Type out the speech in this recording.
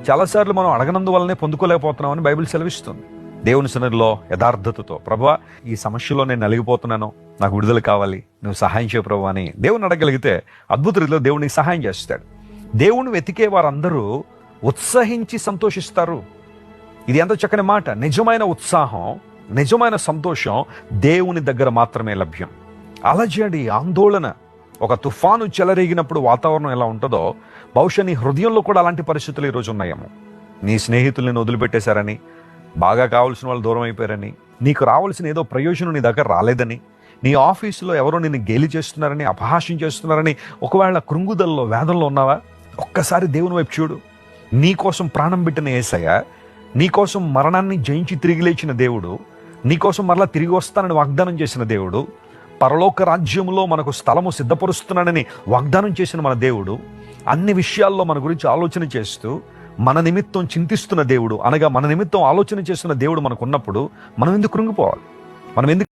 చాలాసార్లు మనం అడగనందువల్లనే పొందుకోలేకపోతున్నామని బైబిల్ సెలవిస్తుంది. దేవుని సన్నిధిలో యథార్థతతో, ప్రభువా ఈ సమస్యలో నేను నలిగిపోతున్నాను, నాకు విడుదల కావాలి, నువ్వు సహాయం చేయ ప్రభువా అని దేవుని అడగలిగితే అద్భుత రీతిలో దేవుడు నీకు సహాయం చేస్తాడు. దేవుని వెతికే వారందరూ ఉత్సహించి సంతోషిస్తారు. ఇది ఎంతో చక్కని మాట. నిజమైన ఉత్సాహం, నిజమైన సంతోషం దేవుని దగ్గర మాత్రమే లభ్యం. అలజడి, ఆందోళన, ఒక తుఫాను చెలరేగినప్పుడు వాతావరణం ఎలా ఉంటుందో బహుశా నీ హృదయంలో కూడా అలాంటి పరిస్థితులు ఈరోజు ఉన్నాయేమో. నీ స్నేహితుల్ని వదిలిపెట్టేశారని, బాగా కావాల్సిన వాళ్ళు దూరం అయిపోయారని, నీకు రావాల్సిన ఏదో ప్రయోజనం నీ దగ్గర రాలేదని, నీ ఆఫీసులో ఎవరో నిన్ను గేలి చేస్తున్నారని, అపహాస్యం చేస్తున్నారని, ఒకవేళ కృంగుదల్లో, వేదనలో ఉన్నావా? ఒక్కసారి దేవుని వైపు చూడు. నీ కోసం ప్రాణం పెట్టిన యేసయ్య, నీకోసం మరణాన్ని జయించి తిరిగి లేచిన దేవుడు, నీకోసం మరలా తిరిగి వస్తానని వాగ్దానం చేసిన దేవుడు, పరలోక రాజ్యంలో మనకు స్థలము సిద్ధపరుస్తున్నానని వాగ్దానం చేసిన మన దేవుడు, అన్ని విషయాల్లో మన గురించి ఆలోచన చేస్తూ మన నిమిత్తం చింతిస్తున్న దేవుడు, అనగా మన నిమిత్తం ఆలోచన చేస్తున్న దేవుడు మనకున్నప్పుడు మనం ఎందుకు కృంగిపోవాలి? మనం ఎందుకు